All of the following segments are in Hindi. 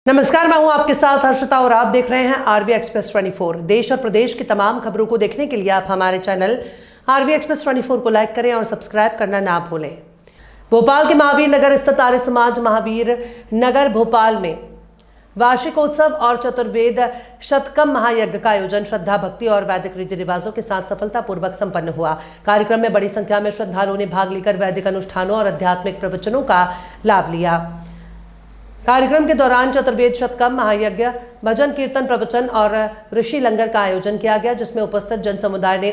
नमस्कार, मैं हूं आपके साथ हर्षिता और आप देख रहे हैं आरवी एक्सप्रेस 24। देश और प्रदेश की तमाम खबरों को देखने के लिए आप हमारे चैनल आरवी एक्सप्रेस 24 को लाइक करें और सब्सक्राइब करना ना भूलें। भोपाल के महावीर नगर स्थित आर्य समाज महावीर नगर भोपाल में वार्षिकोत्सव और चतुर्वेद शतकम महायज्ञ का आयोजन श्रद्धा भक्ति और वैदिक रीति रिवाजों के साथ सफलतापूर्वक संपन्न हुआ। कार्यक्रम में बड़ी संख्या में श्रद्धालुओं ने भाग लेकर वैदिक अनुष्ठानों और आध्यात्मिक प्रवचनों का लाभ लिया। कार्यक्रम के दौरान चतुर्वेद शतकम महायज्ञ, भजन कीर्तन, प्रवचन और ऋषि लंगर का आयोजन किया गया, जिसमें उपस्थित जन समुदाय ने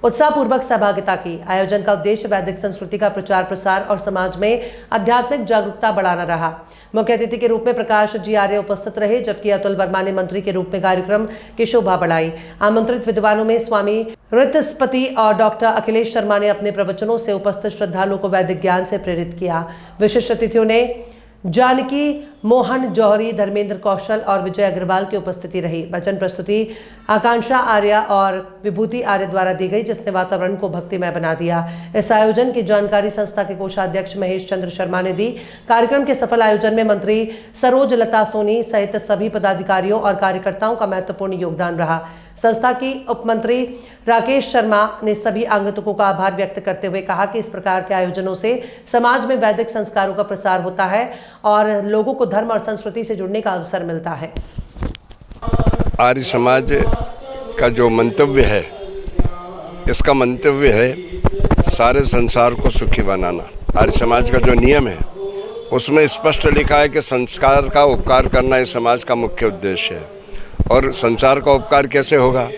उत्साहपूर्वक सहभागिता की। आयोजन का उद्देश्य वैदिक संस्कृति का प्रचार प्रसार और समाज में आध्यात्मिक जागरूकता बढ़ाना रहा। मुख्य अतिथि के रूप में प्रकाश जी आर्य उपस्थित रहे, जबकि अतुल वर्मा ने मंत्री के रूप में कार्यक्रम की शोभा बढ़ाई। आमंत्रित विद्वानों में स्वामी ऋतस्पति और डॉक्टर अखिलेश शर्मा ने अपने प्रवचनों से उपस्थित श्रद्धालुओं को वैदिक ज्ञान से प्रेरित किया। विशिष्ट अतिथियों ने जानकी मोहन जौहरी, धर्मेंद्र कौशल और विजय अग्रवाल की उपस्थिति रही। वचन प्रस्तुति आकांक्षा आर्य और विभूति आर्य द्वारा दी गई, जिसने वातावरण को भक्तिमय बना दिया। इस आयोजन की जानकारी संस्था के कोषाध्यक्ष महेश चंद्र शर्मा ने दी। कार्यक्रम के सफल आयोजन में मंत्री सरोज लता सोनी सहित सभी पदाधिकारियों और कार्यकर्ताओं का महत्वपूर्ण योगदान रहा। संस्था की उपमंत्री राकेश शर्मा ने सभी आगंतुकों का आभार व्यक्त करते हुए कहा कि इस प्रकार के आयोजनों से समाज में वैदिक संस्कारों का प्रसार होता है और लोगों को धर्म और संस्कृति से जुड़ने का अवसर मिलता है। आर्य समाज का जो मंतव्य है, इसका मंतव्य है सारे संसार को सुखी बनाना। आर्य समाज का जो नियम है उसमें स्पष्ट लिखा है कि संस्कार का उपकार करना इस समाज का मुख्य उद्देश्य है। और संसार का उपकार कैसे होगा?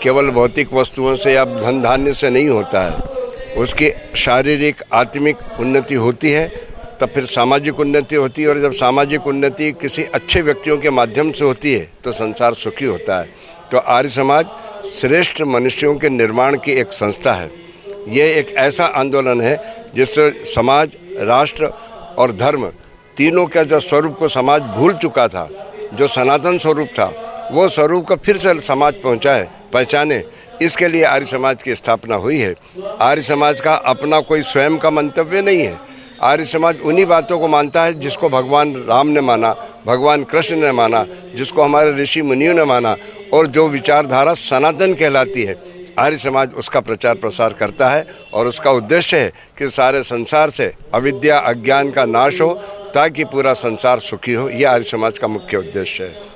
केवल भौतिक वस्तुओं से या धन धान्य से नहीं होता है। उसकी शारीरिक आत्मिक उन्नति होती है, तब फिर सामाजिक उन्नति होती है, और जब सामाजिक उन्नति किसी अच्छे व्यक्तियों के माध्यम से होती है तो संसार सुखी होता है। तो आर्य समाज श्रेष्ठ मनुष्यों के निर्माण की एक संस्था है। ये एक ऐसा आंदोलन है जिससे समाज, राष्ट्र और धर्म तीनों का जो स्वरूप को समाज भूल चुका था, जो सनातन स्वरूप था, वो स्वरूप को फिर से समाज पहचाने, इसके लिए आर्य समाज की स्थापना हुई है। आर्य समाज का अपना कोई स्वयं का मंतव्य नहीं है। आर्य समाज उन्हीं बातों को मानता है जिसको भगवान राम ने माना, भगवान कृष्ण ने माना, जिसको हमारे ऋषि मुनियों ने माना, और जो विचारधारा सनातन कहलाती है, आर्य समाज उसका प्रचार प्रसार करता है। और उसका उद्देश्य है कि सारे संसार से अविद्या अज्ञान का नाश हो, ताकि पूरा संसार सुखी हो। यह आर्य समाज का मुख्य उद्देश्य है।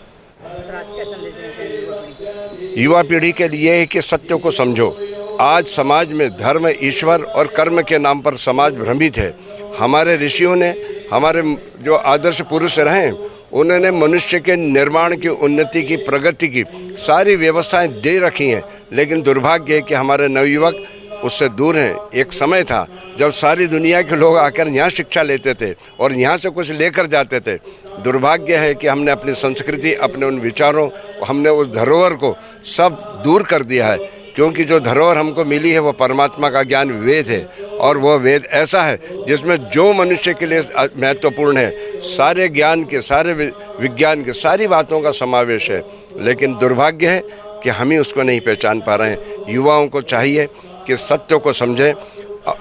युवा पीढ़ी के लिए है कि सत्य को समझो। आज समाज में धर्म, ईश्वर और कर्म के नाम पर समाज भ्रमित है। हमारे ऋषियों ने, हमारे जो आदर्श पुरुष रहे, उन्होंने मनुष्य के निर्माण की, उन्नति की, प्रगति की सारी व्यवस्थाएं दे रखी हैं, लेकिन दुर्भाग्य है कि हमारे नवयुवक उससे दूर हैं। एक समय था जब सारी दुनिया के लोग आकर यहाँ शिक्षा लेते थे और यहाँ से कुछ लेकर जाते थे। दुर्भाग्य है कि हमने अपनी संस्कृति, अपने उन विचारों, हमने उस धरोहर को सब दूर कर दिया है। क्योंकि जो धरोहर हमको मिली है वो परमात्मा का ज्ञान वेद है, और वो वेद ऐसा है जिसमें जो मनुष्य के लिए महत्वपूर्ण है, सारे ज्ञान के, सारे विज्ञान के, सारी बातों का समावेश है। लेकिन दुर्भाग्य है कि हम ही उसको नहीं पहचान पा रहे हैं। युवाओं को चाहिए कि सत्य को समझें,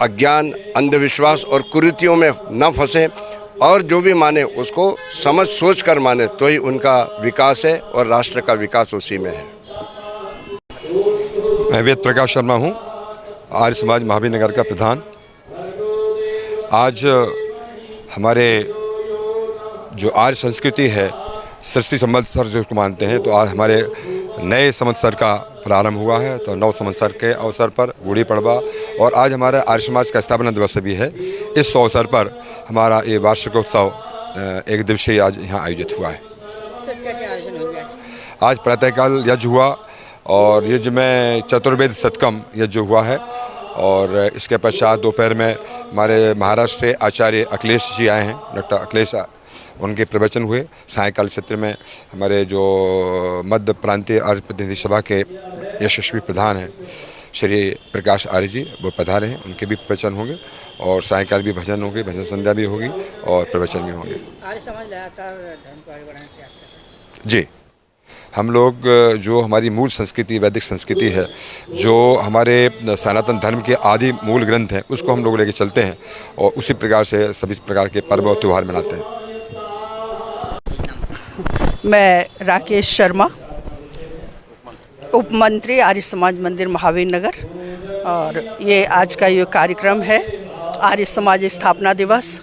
अज्ञान, अंधविश्वास और कुरीतियों में न फंसें, और जो भी माने उसको समझ सोच कर माने, तो ही उनका विकास है और राष्ट्र का विकास उसी में है। मैं वेद प्रकाश शर्मा हूँ, आर्य समाज महावीर नगर का प्रधान। आज हमारे जो आर्य संस्कृति है, सृष्टि संवत्सर जिसको मानते हैं, तो आज हमारे नए संवत्सर का प्रारंभ हुआ है। तो नव संवत्सर के अवसर पर गुड़ी पड़वा, और आज हमारा आर्य समाज का स्थापना दिवस भी है। इस अवसर पर हमारा ये वार्षिकोत्सव एक दिवसीय आज यहाँ आयोजित हुआ है। आज प्रातःकाल यज्ञ हुआ, और यज्ञ में चतुर्वेद शतकम यज्ञ हुआ है, और इसके पश्चात दोपहर में हमारे महाराष्ट्र के आचार्य अखिलेश जी आए हैं, डॉक्टर अखिलेश, उनके प्रवचन हुए। सायंकाल सत्र में हमारे जो मध्य प्रांतीय आर्य प्रतिनिधि सभा के यशस्वी प्रधान हैं श्री प्रकाश आर्य जी, वो पधारे हैं, उनके भी प्रवचन होंगे, और सायंकाल भी भजन होंगे, भजन संध्या भी होगी और प्रवचन भी होंगे। आर्य समाज लगातार धर्म को आगे बढ़ाने का प्रयास करता है। जी, हम लोग जो हमारी मूल संस्कृति, वैदिक संस्कृति है, जो हमारे सनातन धर्म के आदि मूल ग्रंथ हैं, उसको हम लोग लेके चलते हैं, और उसी प्रकार से सभी प्रकार के पर्व और त्यौहार मनाते हैं। मैं राकेश शर्मा, उप मंत्री आर्य समाज मंदिर महावीर नगर, और ये आज का ये कार्यक्रम है आर्य समाज स्थापना दिवस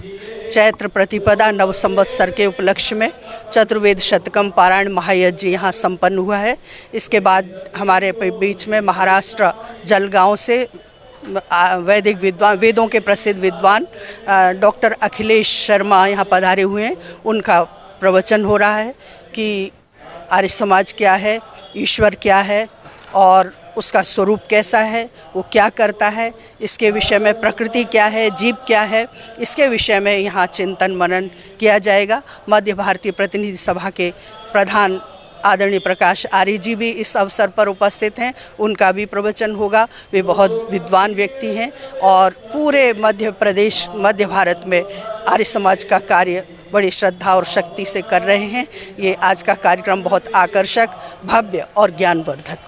चैत्र प्रतिपदा नव संवत्सर के उपलक्ष्य में चतुर्वेद शतकम पारायण महायज्ञ यहाँ संपन्न हुआ है। इसके बाद हमारे बीच में महाराष्ट्र जलगांव से वैदिक विद्वान, वेदों के प्रसिद्ध विद्वान डॉक्टर अखिलेश शर्मा यहाँ पधारे हुए हैं। उनका प्रवचन हो रहा है कि आर्य समाज क्या है, ईश्वर क्या है और उसका स्वरूप कैसा है, वो क्या करता है, इसके विषय में प्रकृति क्या है, जीव क्या है, इसके विषय में यहाँ चिंतन मनन किया जाएगा। मध्य भारतीय प्रतिनिधि सभा के प्रधान आदरणीय प्रकाश आर्य जी भी इस अवसर पर उपस्थित हैं, उनका भी प्रवचन होगा। वे बहुत विद्वान व्यक्ति हैं और पूरे मध्य प्रदेश, मध्य भारत में आर्य समाज का कार्य बड़ी श्रद्धा और शक्ति से कर रहे हैं। ये आज का कार्यक्रम बहुत आकर्षक, भव्य और ज्ञानवर्धक।